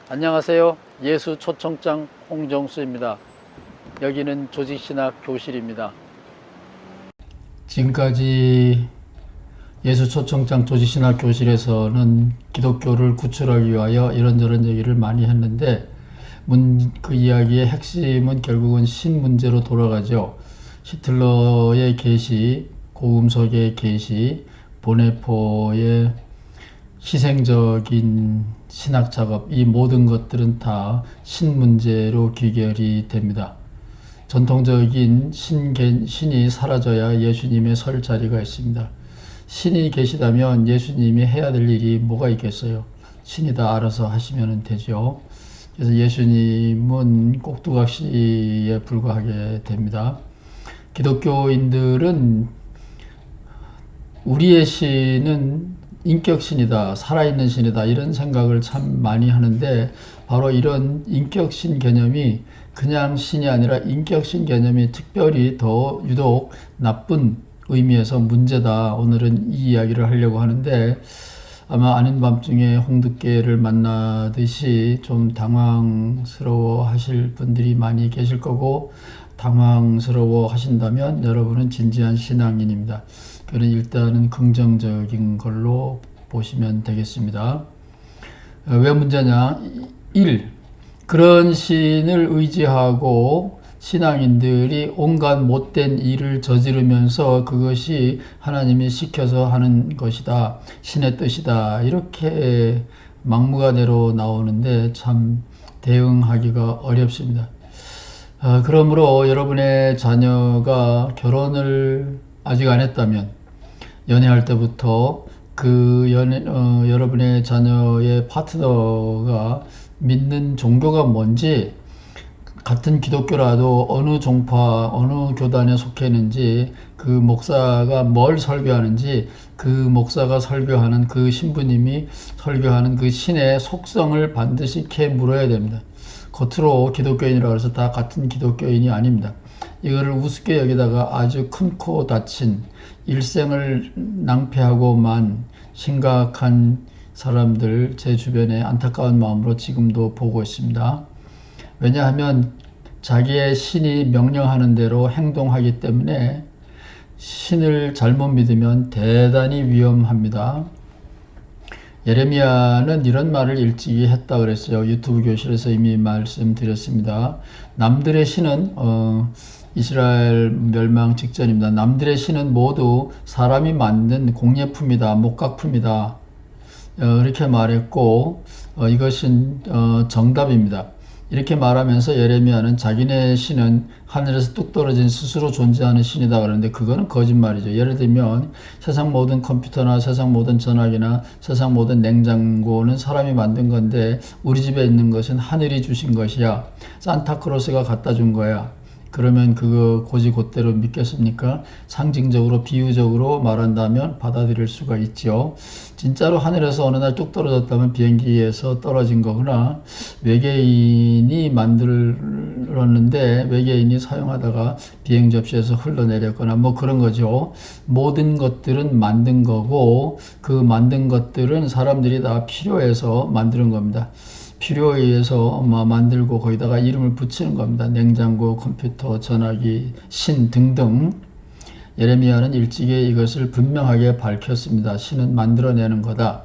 안녕하세요. 예수 초청장 홍정수입니다. 여기는 조직신학 교실입니다. 지금까지 예수 초청장 조직신학 교실에서는 기독교를 구출하기 위하여 이런저런 얘기를 많이 했는데 그 이야기의 핵심은 결국은 신 문제로 돌아가죠. 히틀러의 계시, 고금속의 계시, 보네포의 희생적인 신학 작업, 이 모든 것들은 다 신 문제로 귀결이 됩니다. 전통적인 신이 사라져야 예수님의 설 자리가 있습니다. 신이 계시다면 예수님이 해야 될 일이 뭐가 있겠어요? 신이 다 알아서 하시면 되죠. 그래서 예수님은 꼭두각시에 불과하게 됩니다. 기독교인들은 우리의 신은 인격신이다, 살아있는 신이다, 이런 생각을 참 많이 하는데, 바로 이런 인격신 개념이 그냥 신이 아니라 인격신 개념이 특별히 더 유독 나쁜 의미에서 문제다. 오늘은 이 이야기를 하려고 하는데, 아마 아는 밤중에 홍두깨를 만나듯이 좀 당황스러워 하실 분들이 많이 계실 거고, 당황스러워 하신다면 여러분은 진지한 신앙인입니다. 그는 일단은 긍정적인 걸로 보시면 되겠습니다. 왜 문제냐? 1. 그런 신을 의지하고 신앙인들이 온갖 못된 일을 저지르면서 그것이 하나님이 시켜서 하는 것이다, 신의 뜻이다, 이렇게 막무가내로 나오는데 참 대응하기가 어렵습니다. 그러므로 여러분의 자녀가 결혼을 아직 안 했다면 연애할 때부터 여러분의 자녀의 파트너가 믿는 종교가 뭔지, 같은 기독교라도 어느 종파, 어느 교단에 속해 있는지, 그 목사가 뭘 설교하는지, 그 목사가 설교하는 그 신부님이 설교하는 그 신의 속성을 반드시 캐 물어야 됩니다. 겉으로 기독교인이라고 해서 다 같은 기독교인이 아닙니다. 이거를 우습게 여기다가 아주 큰 코 다친, 일생을 낭패하고만 심각한 사람들 제 주변에 안타까운 마음으로 지금도 보고 있습니다. 왜냐하면 자기의 신이 명령하는 대로 행동하기 때문에 신을 잘못 믿으면 대단히 위험합니다. 예레미야는 이런 말을 일찍이 했다 그랬어요. 유튜브 교실에서 이미 말씀드렸습니다. 남들의 신은 이스라엘 멸망 직전입니다. 남들의 신은 모두 사람이 만든 공예품이다, 목각품이다, 이렇게 말했고, 이것은 정답입니다. 이렇게 말하면서 예레미야는 자기네 신은 하늘에서 뚝 떨어진 스스로 존재하는 신이다 그러는데 그거는 거짓말이죠. 예를 들면 세상 모든 컴퓨터나 세상 모든 전화기나 세상 모든 냉장고는 사람이 만든 건데 우리 집에 있는 것은 하늘이 주신 것이야, 산타크로스가 갖다 준 거야, 그러면 그거 곧이곧대로 믿겠습니까? 상징적으로 비유적으로 말한다면 받아들일 수가 있죠. 진짜로 하늘에서 어느 날 뚝 떨어졌다면 비행기에서 떨어진 거구나, 외계인이 만들었는데 외계인이 사용하다가 비행 접시에서 흘러내렸거나 뭐 그런 거죠. 모든 것들은 만든 거고 그 만든 것들은 사람들이 다 필요해서 만드는 겁니다. 필요에 의해서 만들고 거기다가 이름을 붙이는 겁니다. 냉장고, 컴퓨터, 전화기, 신 등등. 예레미야는 일찍이 이것을 분명하게 밝혔습니다. 신은 만들어내는 거다.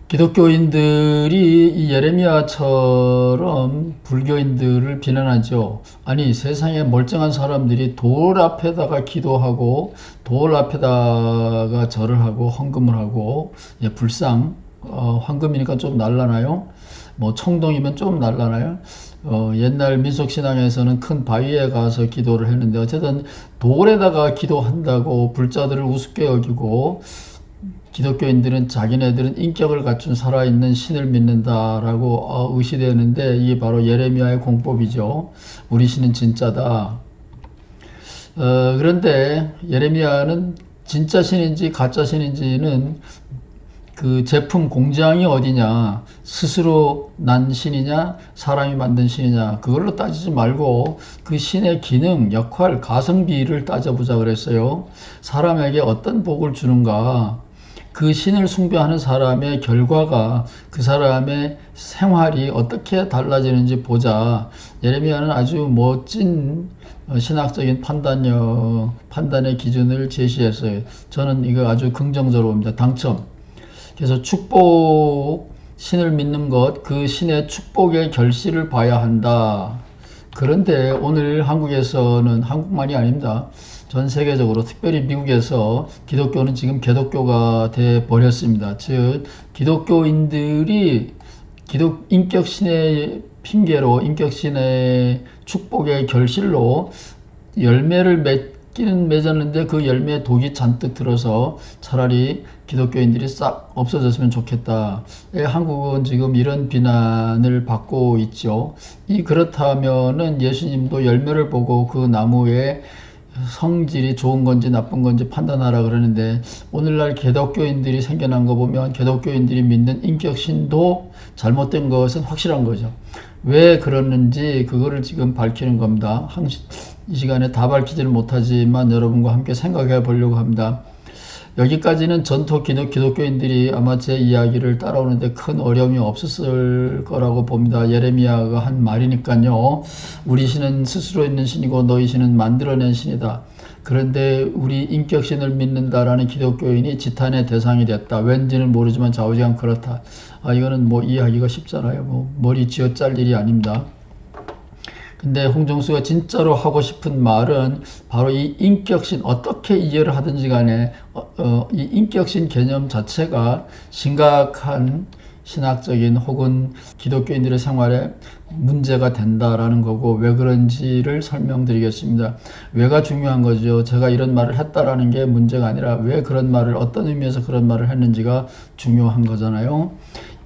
기독교인들이 이 예레미야처럼 불교인들을 비난하죠. 아니, 세상에 멀쩡한 사람들이 돌 앞에다가 기도하고 돌 앞에다가 절을 하고 헌금을 하고, 불상, 황금이니까 좀 날라나요? 뭐 청동이면 좀 날라나요? 옛날 민속신앙에서는 큰 바위에 가서 기도를 했는데 어쨌든 돌에다가 기도한다고 불자들을 우습게 여기고, 기독교인들은 자기네들은 인격을 갖춘 살아있는 신을 믿는다라고 의시되는데 이게 바로 예레미야의 공법이죠. 우리 신은 진짜다. 그런데 예레미야는 진짜 신인지 가짜 신인지는 그 제품 공장이 어디냐, 스스로 난 신이냐, 사람이 만든 신이냐, 그걸로 따지지 말고 그 신의 기능, 역할, 가성비를 따져보자 그랬어요. 사람에게 어떤 복을 주는가, 그 신을 숭배하는 사람의 결과가 그 사람의 생활이 어떻게 달라지는지 보자. 예레미야는 아주 멋진 신학적인 판단의 기준을 제시했어요. 저는 이거 아주 긍정적으로 봅니다. 당첨. 그래서 신을 믿는 것, 그 신의 축복의 결실을 봐야 한다. 그런데 오늘 한국에서는, 한국만이 아닙니다. 전 세계적으로, 특별히 미국에서 기독교는 지금 개독교가 돼 버렸습니다. 즉, 기독교인들이 인격신의 핑계로, 인격신의 축복의 결실로 열매를 맺었는데 그 열매에 독이 잔뜩 들어서 차라리 기독교인들이 싹 없어졌으면 좋겠다. 한국은 지금 이런 비난을 받고 있죠. 그렇다면은 예수님도 열매를 보고 그 나무의 성질이 좋은 건지 나쁜 건지 판단하라 그러는데, 오늘날 기독교인들이 생겨난 거 보면 기독교인들이 믿는 인격신도 잘못된 것은 확실한 거죠. 왜 그러는지 그거를 지금 밝히는 겁니다. 이 시간에 다 밝히지는 못하지만 여러분과 함께 생각해 보려고 합니다. 여기까지는 전통 기독교인들이 아마 제 이야기를 따라오는데 큰 어려움이 없었을 거라고 봅니다. 예레미야가 한 말이니까요. 우리 신은 스스로 있는 신이고 너희 신은 만들어낸 신이다. 그런데 우리 인격신을 믿는다라는 기독교인이 지탄의 대상이 됐다. 왠지는 모르지만 좌우지간 그렇다. 이거는 뭐 이해하기가 쉽잖아요. 머리 쥐어짤 일이 아닙니다. 근데 홍정수가 진짜로 하고 싶은 말은 바로 이 인격신, 어떻게 이해를 하든지 간에 이 인격신 개념 자체가 심각한 신학적인 혹은 기독교인들의 생활에 문제가 된다라는 거고, 왜 그런지를 설명드리겠습니다. 왜가 중요한 거죠. 제가 이런 말을 했다라는 게 문제가 아니라 왜 그런 말을, 어떤 의미에서 그런 말을 했는지가 중요한 거잖아요.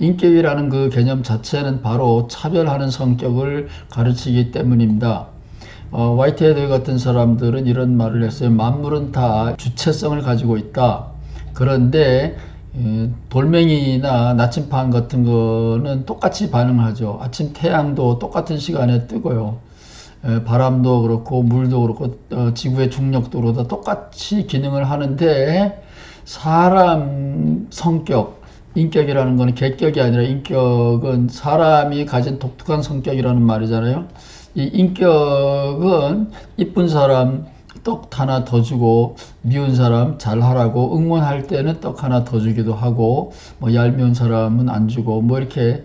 인격이라는 그 개념 자체는 바로 차별하는 성격을 가르치기 때문입니다. 화이트헤드 같은 사람들은 이런 말을 했어요. 만물은 다 주체성을 가지고 있다. 그런데 돌멩이나 나침반 같은 거는 똑같이 반응하죠. 아침 태양도 똑같은 시간에 뜨고요. 바람도 그렇고 물도 그렇고 지구의 중력도 그렇고 똑같이 기능을 하는데, 사람 성격, 인격이라는 거는 객격이 아니라 인격은 사람이 가진 독특한 성격이라는 말이잖아요. 이 인격은 이쁜 사람 떡 하나 더 주고, 미운 사람 잘하라고 응원할 때는 떡 하나 더 주기도 하고, 얄미운 사람은 안 주고, 이렇게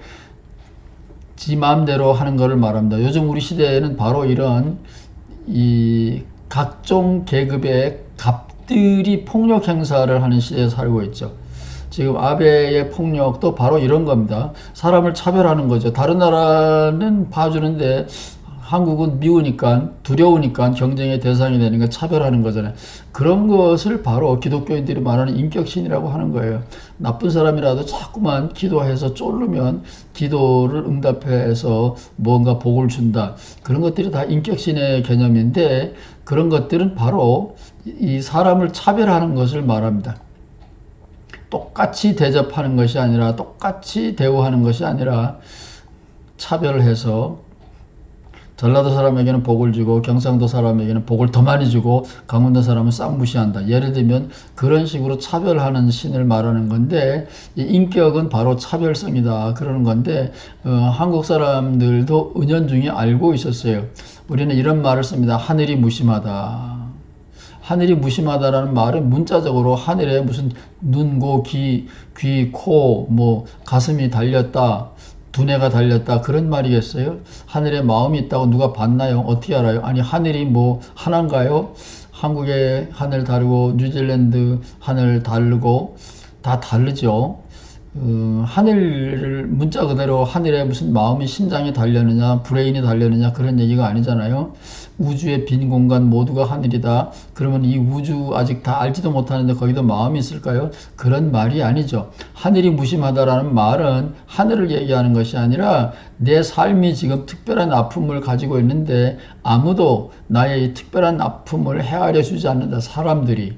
지 마음대로 하는 것을 말합니다. 요즘 우리 시대에는 바로 이런 각종 계급의 갑들이 폭력 행사를 하는 시대에 살고 있죠. 지금 아베의 폭력도 바로 이런 겁니다. 사람을 차별하는 거죠. 다른 나라는 봐주는데 한국은 미우니까, 두려우니까 경쟁의 대상이 되니까 차별하는 거잖아요. 그런 것을 바로 기독교인들이 말하는 인격신이라고 하는 거예요. 나쁜 사람이라도 자꾸만 기도해서 쫄르면 기도를 응답해서 뭔가 복을 준다. 그런 것들이 다 인격신의 개념인데, 그런 것들은 바로 이 사람을 차별하는 것을 말합니다. 똑같이 대접하는 것이 아니라, 똑같이 대우하는 것이 아니라 차별해서 전라도 사람에게는 복을 주고 경상도 사람에게는 복을 더 많이 주고 강원도 사람은 싹 무시한다. 예를 들면 그런 식으로 차별하는 신을 말하는 건데, 이 인격은 바로 차별성이다 그러는 건데, 한국 사람들도 은연중에 알고 있었어요. 우리는 이런 말을 씁니다. 하늘이 무심하다. 하늘이 무심하다라는 말은 문자적으로 하늘에 무슨 눈, 귀, 코, 가슴이 달렸다, 두뇌가 달렸다, 그런 말이겠어요? 하늘에 마음이 있다고 누가 봤나요? 어떻게 알아요? 아니, 하늘이 하나인가요? 한국의 하늘 다르고 뉴질랜드 하늘 다르고 다 다르죠. 하늘을 문자 그대로 하늘에 무슨 마음이, 심장이 달렸느냐, 브레인이 달렸느냐, 그런 얘기가 아니잖아요. 우주의 빈 공간 모두가 하늘이다. 그러면 이 우주 아직 다 알지도 못하는데 거기도 마음이 있을까요? 그런 말이 아니죠. 하늘이 무심하다라는 말은 하늘을 얘기하는 것이 아니라, 내 삶이 지금 특별한 아픔을 가지고 있는데 아무도 나의 이 특별한 아픔을 헤아려 주지 않는다, 사람들이.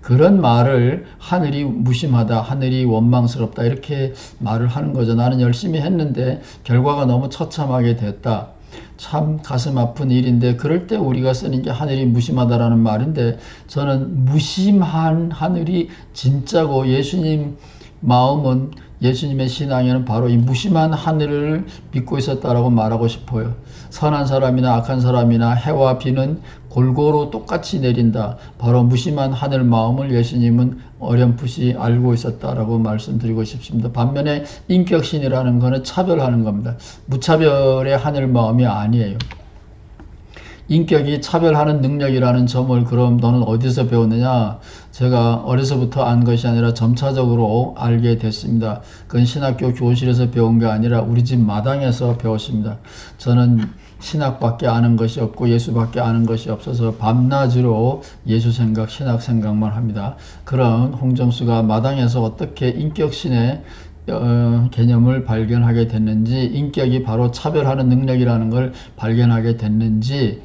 그런 말을 하늘이 무심하다, 하늘이 원망스럽다, 이렇게 말을 하는 거죠. 나는 열심히 했는데 결과가 너무 처참하게 됐다. 참 가슴 아픈 일인데, 그럴 때 우리가 쓰는 게 하늘이 무심하다라는 말인데, 저는 무심한 하늘이 진짜고, 예수님 마음은, 예수님의 신앙에는 바로 이 무심한 하늘을 믿고 있었다라고 말하고 싶어요. 선한 사람이나 악한 사람이나 해와 비는 골고루 똑같이 내린다. 바로 무심한 하늘 마음을 예수님은 어렴풋이 알고 있었다라고 말씀드리고 싶습니다. 반면에 인격신이라는 것은 차별하는 겁니다. 무차별의 하늘 마음이 아니에요. 인격이 차별하는 능력이라는 점을 그럼 너는 어디서 배웠느냐? 제가 어려서부터 안 것이 아니라 점차적으로 알게 됐습니다. 그건 신학교 교실에서 배운 게 아니라 우리 집 마당에서 배웠습니다. 저는 신학밖에 아는 것이 없고 예수밖에 아는 것이 없어서 밤낮으로 예수 생각, 신학 생각만 합니다. 그런 홍정수가 마당에서 어떻게 인격신의 개념을 발견하게 됐는지, 인격이 바로 차별하는 능력이라는 걸 발견하게 됐는지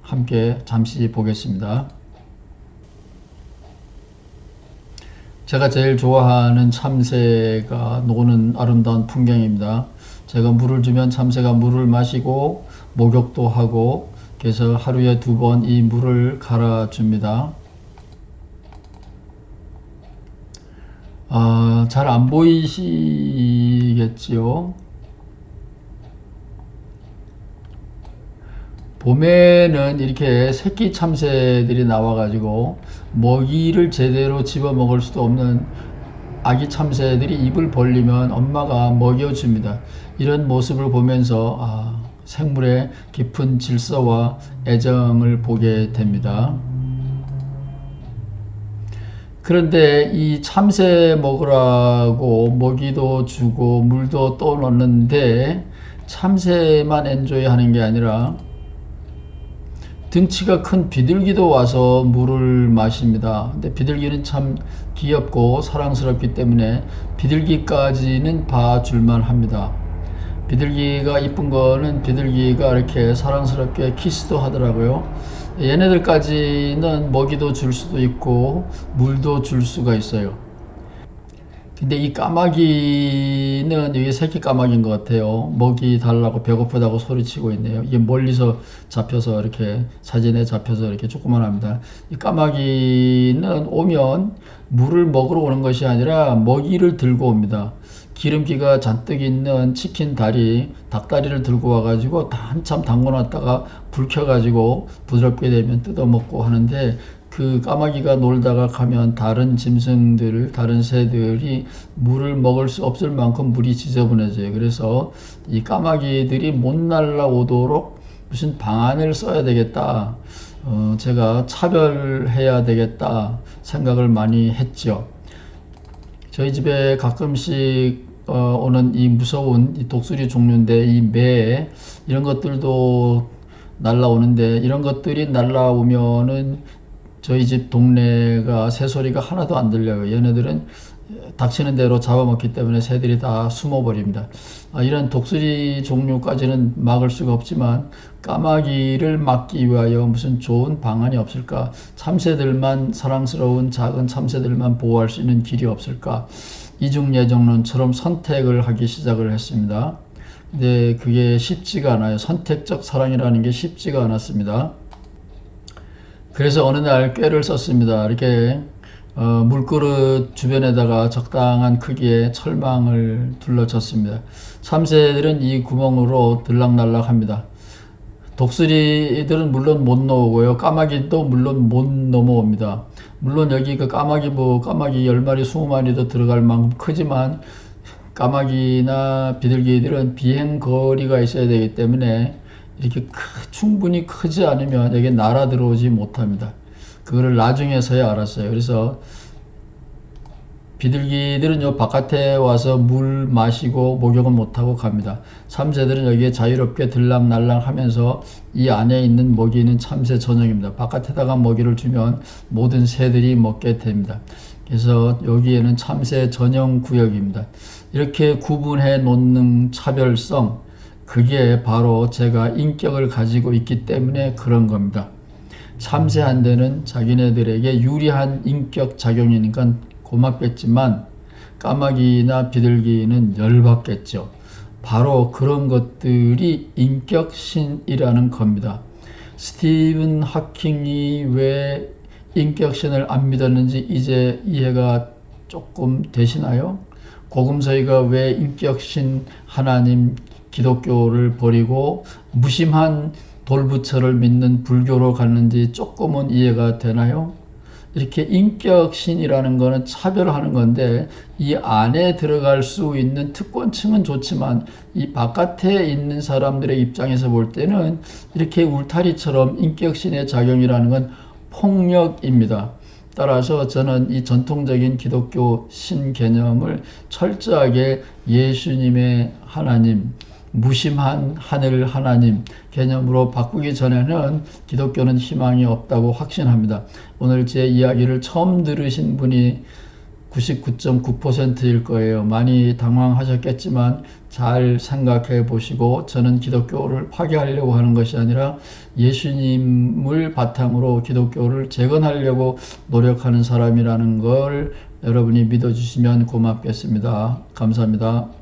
함께 잠시 보겠습니다. 제가 제일 좋아하는 참새가 노는 아름다운 풍경입니다. 제가 물을 주면 참새가 물을 마시고 목욕도 하고, 그래서 하루에 2번 이 물을 갈아줍니다. 잘 안 보이시겠지요? 봄에는 이렇게 새끼 참새들이 나와가지고 먹이를 제대로 집어먹을 수도 없는 아기 참새들이 입을 벌리면 엄마가 먹여줍니다. 이런 모습을 보면서 생물의 깊은 질서와 애정을 보게 됩니다. 그런데 이 참새 먹으라고 먹이도 주고 물도 또 넣는데, 참새만 엔조이 하는 게 아니라 등치가 큰 비둘기도 와서 물을 마십니다. 근데 비둘기는 참 귀엽고 사랑스럽기 때문에 비둘기까지는 봐줄만 합니다. 비둘기가 이쁜 거는 비둘기가 이렇게 사랑스럽게 키스도 하더라고요. 얘네들까지는 먹이도 줄 수도 있고 물도 줄 수가 있어요. 근데 이 까마귀는, 이게 새끼 까마귀인 것 같아요. 먹이 달라고 배고프다고 소리치고 있네요. 이게 멀리서 잡혀서 이렇게 사진에 잡혀서 이렇게 조그만합니다. 이 까마귀는 오면 물을 먹으러 오는 것이 아니라 먹이를 들고 옵니다. 기름기가 잔뜩 있는 치킨 다리, 닭다리를 들고 와가지고 한참 담궈놨다가 불 켜가지고 부드럽게 되면 뜯어먹고 하는데, 그 까마귀가 놀다가 가면 다른 짐승들, 다른 새들이 물을 먹을 수 없을 만큼 물이 지저분해져요. 그래서 이 까마귀들이 못 날아오도록 무슨 방안을 써야 되겠다, 제가 차별해야 되겠다 생각을 많이 했죠. 저희 집에 가끔씩 오는 이 무서운 이 독수리 종류인데, 이 매, 이런 것들도 날라오는데, 이런 것들이 날라오면은 저희 집 동네가 새소리가 하나도 안 들려요. 얘네들은 닥치는 대로 잡아먹기 때문에 새들이 다 숨어버립니다. 이런 독수리 종류까지는 막을 수가 없지만 까마귀를 막기 위하여 무슨 좋은 방안이 없을까? 참새들만, 사랑스러운 작은 참새들만 보호할 수 있는 길이 없을까? 이중예정론처럼 선택을 하기 시작을 했습니다. 근데 그게 쉽지가 않아요. 선택적 사랑이라는 게 쉽지가 않았습니다. 그래서 어느 날 꾀를 썼습니다. 이렇게 물그릇 주변에다가 적당한 크기의 철망을 둘러쳤습니다. 참새들은 이 구멍으로 들락날락 합니다. 독수리들은 물론 못 넘어오고요. 까마귀도 물론 못 넘어옵니다. 물론 여기 그 까마귀 10마리, 20마리도 들어갈 만큼 크지만, 까마귀나 비둘기들은 비행 거리가 있어야 되기 때문에 이렇게 충분히 크지 않으면 여기 날아 들어오지 못합니다. 그거를 나중에서야 알았어요. 그래서 비둘기들은 요 바깥에 와서 물 마시고 목욕은 못하고 갑니다. 참새들은 여기에 자유롭게 들락날락 하면서 이 안에 있는 먹이는 참새 전용입니다. 바깥에다가 먹이를 주면 모든 새들이 먹게 됩니다. 그래서 여기에는 참새 전용 구역입니다. 이렇게 구분해 놓는 차별성, 그게 바로 제가 인격을 가지고 있기 때문에 그런 겁니다. 참새한테는 자기네들에게 유리한 인격 작용이니까 고맙겠지만, 까마귀나 비둘기는 열받겠죠. 바로 그런 것들이 인격신이라는 겁니다. 스티븐 하킹이 왜 인격신을 안 믿었는지 이제 이해가 조금 되시나요? 복음서이가 왜 인격신 하나님 기독교를 버리고 무심한 돌부처를 믿는 불교로 갔는지 조금은 이해가 되나요? 이렇게 인격신이라는 거는 차별하는 건데, 이 안에 들어갈 수 있는 특권층은 좋지만 이 바깥에 있는 사람들의 입장에서 볼 때는 이렇게 울타리처럼 인격신의 작용이라는 건 폭력입니다. 따라서 저는 이 전통적인 기독교 신 개념을 철저하게 예수님의 하나님, 무심한 하늘 하나님 개념으로 바꾸기 전에는 기독교는 희망이 없다고 확신합니다. 오늘 제 이야기를 처음 들으신 분이 99.9%일 거예요. 많이 당황하셨겠지만 잘 생각해 보시고, 저는 기독교를 파괴하려고 하는 것이 아니라 예수님을 바탕으로 기독교를 재건하려고 노력하는 사람이라는 걸 여러분이 믿어주시면 고맙겠습니다. 감사합니다.